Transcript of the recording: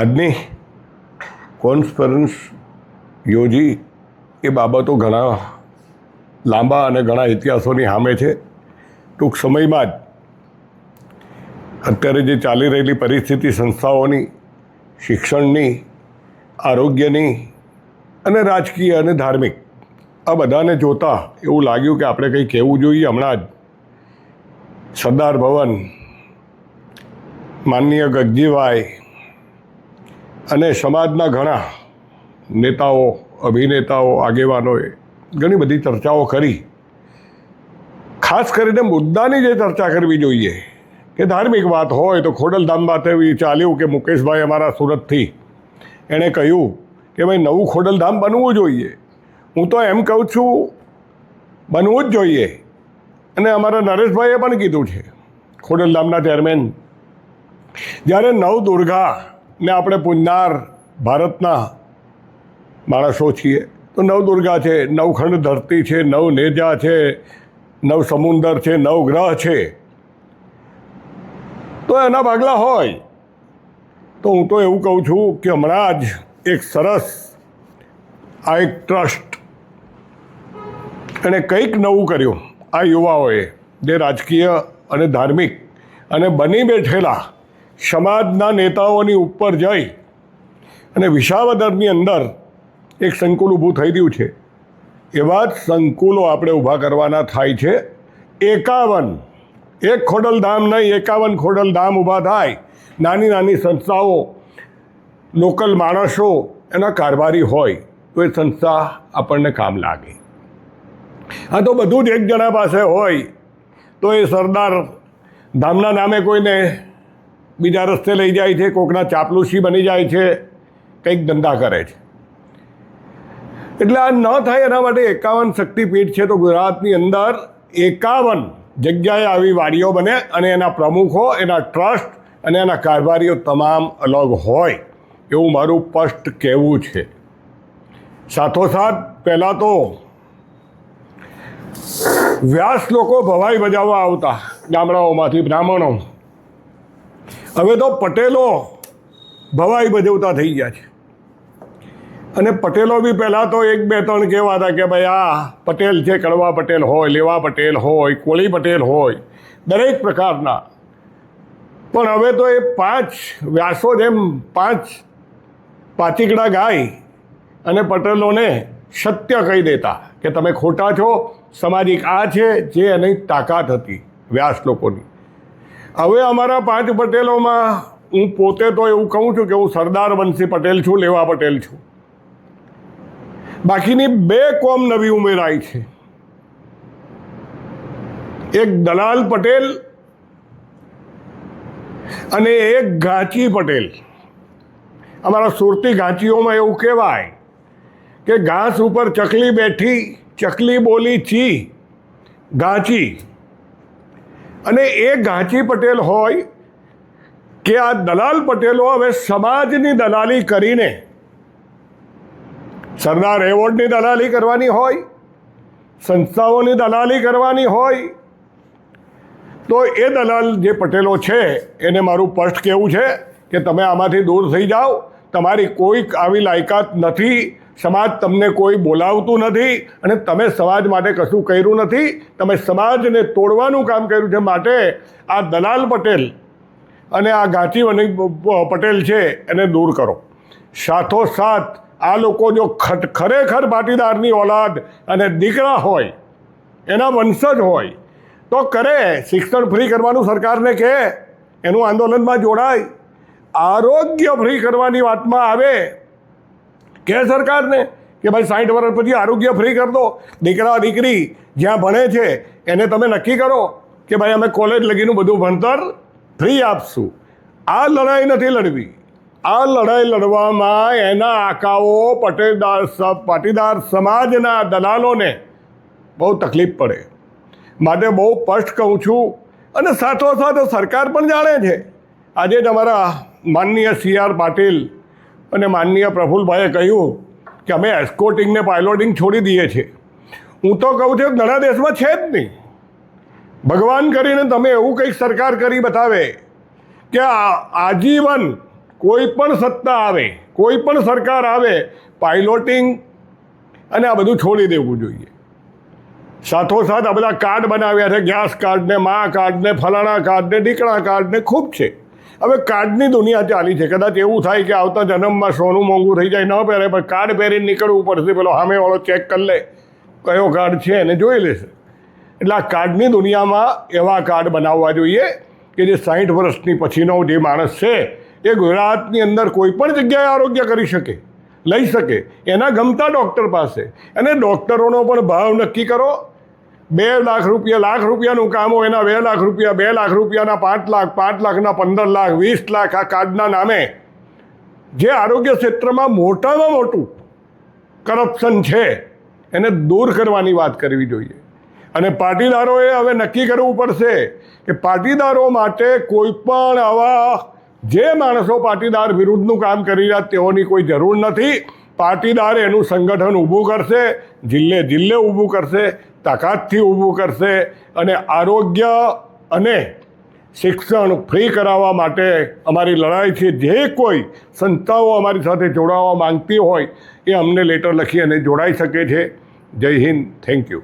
આજની કોન્ફરન્સ યોજી એ બાબતો ઘણા લાંબા અને ઘણા ઇતિહાસોની સામે છે. ટૂંક સમયમાં જ અત્યારે જે ચાલી રહેલી પરિસ્થિતિ સંસ્થાઓની, શિક્ષણની, આરોગ્યની અને રાજકીય અને ધાર્મિક, આ બધાને જોતાં એવું લાગ્યું કે આપણે કંઈ કહેવું જોઈએ. હમણાં જ સરદાર ભવન, માનનીય ગગજીભાઈ અને સમાજના ઘણા નેતાઓ, અભિનેતાઓ, આગેવાનોએ ઘણી બધી ચર્ચાઓ કરી. ખાસ કરીને મુદ્દાની જે ચર્ચા કરવી જોઈએ કે ધાર્મિક વાત હોય તો ખોડલધામ વાત એવી ચાલ્યું કે મુકેશભાઈ અમારા સુરતથી એણે કહ્યું કે ભાઈ નવું ખોડલધામ બનવું જોઈએ. હું તો એમ કહું છું બનવું જ જોઈએ. અને અમારા નરેશભાઈએ પણ કીધું છે, ખોડલધામના ચેરમેન, જ્યારે નવદુર્ગાને આપણે પૂજનાર ભારતના માણસો છીએ તો નવદુર્ગા છે, નવખંડ ધરતી છે, નવ નેજા છે, નવ સમુંદર છે, નવ ગ્રહ છે, તો એના ભાગલા હોય. તો હું તો એવું કહું છું કે હમણાં જ એક સરસ આ એક ટ્રસ્ટ એણે કંઈક નવું કર્યું. આ યુવાઓએ જે રાજકીય અને ધાર્મિક અને બની બેઠેલા સમાજના નેતાઓની ઉપર જઈ અને વિસાવદરની અંદર એક સંકુલ ઊભું થઈ રહ્યું છે. એવા જ સંકુલો આપણે ઊભા કરવાના થાય છે. 51, એક ખોડલધામ નહીં, 51 ખોડલધામ ઊભા થાય. નાની નાની સંસ્થાઓ, લોકલ માણસો એના કારભારી હોય તો એ સંસ્થા આપણને કામ લાગે. આ તો બધું જ એક જણા પાસે હોય તો એ સરદાર ધામના નામે કોઈને બીજા રસ્તે લઈ જાય છે, કોકના ચાપલુસી બની જાય છે, કંઈક ધંધા કરે છે. એટલે આ ન થાય એના માટે 51 શક્તિપીઠ છે. તો ગુજરાતની અંદર 51 જગ્યાએ આવી વાડીઓ બને અને એના પ્રમુખો, એના ટ્રસ્ટ અને એના કારભારીઓ તમામ અલગ હોય, એવું મારું સ્પષ્ટ કહેવું છે. સાથોસાથ પહેલાં તો વ્યાસ લોકો ભવાઈ બજાવવા આવતા ગામડાઓમાંથી, બ્રાહ્મણો. હવે તો પટેલો ભવાઈ ભજવતા થઈ ગયા છે. અને પટેલો બી પહેલાં તો 1, 2, 3 કહેવા હતા કે ભાઈ આ પટેલ છે, કડવા પટેલ હોય, લેવા પટેલ હોય, કોળી પટેલ હોય, દરેક પ્રકારના. પણ હવે તો એ 5 વ્યાસો જેમ 5 પાચીકડા ગાય અને પટેલોને સત્ય કહી દેતા કે તમે ખોટા છો, સામાજિક આ છે જે એની તાકાત હતી વ્યાસ લોકોની. હવે અમારા 5 પટેલોમાં હું પોતે તો એવું કહું છું કે હું સરદાર વંશી પટેલ છું, લેવા પટેલ છું. બાકીની 2 કોમ નવી ઉમેરાઈ છે. એક દલાલ પટેલ અને એક ઘાંચી પટેલ. અમારા સુરતી ઘાંચીઓમાં એવું કહેવાય કે ઘાસ ઉપર ચકલી બેઠી, ચકલી બોલી ચી, ઘાંચી. અને એ ઘાંચી પટેલ હોય કે આ દલાલ પટેલો હવે સમાજની દલાલી કરીને સરદાર એવોર્ડની દલાલી કરવાની હોય, સંસ્થાઓની દલાલી કરવાની હોય, તો એ દલાલ જે પટેલો છે એને મારું સ્પષ્ટ કહેવું છે કે તમે આમાંથી દૂર થઈ જાઓ. તમારી કોઈ આવી લાયકાત નથી, સમાજ તમને કોઈ બોલાવતું નથી અને તમે સમાજ માટે કશું કર્યું નથી. તમે સમાજને તોડવાનું કામ કર્યું છે. માટે આ દલાલ પટેલ અને આ ઘાંચી પટેલ છે એને દૂર કરો. સાથોસાથ આ લોકો જો ખરેખર પાટીદારની ઓલાદ અને દીકરા હોય, એના વંશજ હોય તો કરે. શિક્ષણ ફ્રી કરવાનું સરકારને કહે, એનું આંદોલનમાં જોડાય. આરોગ્ય ફ્રી કરવાની વાતમાં આવે કે સરકારને કે ભાઈ 60 વર્ષ પછી આરોગ્ય ફ્રી કરી દો. દીકરા દીકરી જ્યાં ભણે છે એને તમે નક્કી કરો કે ભાઈ અમે કોલેજ લગીનું બધું ભણતર ફ્રી આપશું. આ લડાઈ નથી લડવી. આ લડાઈ લડવામાં એના આકાઓ પાટીદાર સમાજના દલાલોને બહુ તકલીફ પડે. માટે બહુ સ્પષ્ટ કહું છું. અને સાથોસાથ સરકાર પણ જાણે છે. આજે જ અમારા માનનીય CR પાટીલ અને માનનીય પ્રફુલ્લભાઈએ કહ્યું કે અમે એસ્કોર્ટિંગને પાયલોટિંગ છોડી દઈએ છીએ. હું તો કહું છું ઘણા દેશમાં છે જ નહીં. ભગવાન કરીને તમે એવું કંઈક સરકાર કરી બતાવે કે આજીવન કોઈ પણ સત્તા આવે, કોઈ પણ સરકાર આવે, પાઇલોટિંગ અને આ બધું છોડી દેવું જોઈએ. સાથોસાથ આ બધા કાર્ડ બનાવ્યા છે, ગેસ કાર્ડ ને મા કાર્ડ ને ફલાણા કાર્ડ ને ઢીકણા કાર્ડ ને ખૂબ છે. હવે કાર્ડની દુનિયા ચાલી છે. કદાચ એવું થાય કે આવતા જન્મમાં સોનું મોંઘું થઈ જાય, ન પહેરે, પણ કાર્ડ પહેરીને નીકળવું પડશે. પેલો સામેવાળો ચેક કરી લે કયો કાર્ડ છે એને જોઈ લેશે. એટલે આ કાર્ડની દુનિયામાં એવા કાર્ડ બનાવવા જોઈએ કે જે 60 વર્ષની પછીનો જે માણસ છે એ ગુજરાતની અંદર કોઈ પણ જગ્યાએ આરોગ્ય કરી શકે, લઈ શકે, એના ગમતા ડૉક્ટર પાસે. અને ડૉક્ટરોનો પણ ભાવ નક્કી કરો. 2 લાખ રૂપિયા, લાખ રૂપિયાનું કામ હોય એના 2 લાખ રૂપિયા, 2 લાખ રૂપિયાના 5 લાખ, 5 લાખના 15 લાખ, 20 લાખ આ કાર્ડના નામે જે આરોગ્ય ક્ષેત્રમાં મોટામાં મોટું કરપ્શન છે એને દૂર કરવાની વાત કરવી જોઈએ. અને પાટીદારોએ હવે નક્કી કરવું પડશે કે પાટીદારો માટે કોઈ પણ આવા જે માણસો પાટીદાર વિરુદ્ધનું કામ કરી રહ્યા તેઓની કોઈ જરૂર નથી. પાટીદાર એનું સંગઠન ઊભું કરશે, જિલ્લે જિલ્લે ઊભું કરશે, તાકાતથી ઊભું કરશે. અને આરોગ્ય અને શિક્ષણ ફ્રી કરાવવા માટે અમારી લડાઈ છે. જે કોઈ સંસ્થાઓ અમારી સાથે જોડાવા માંગતી હોય એ અમને લેટર લખી અને જોડાઈ શકે છે. જય હિન્દ. Thank you.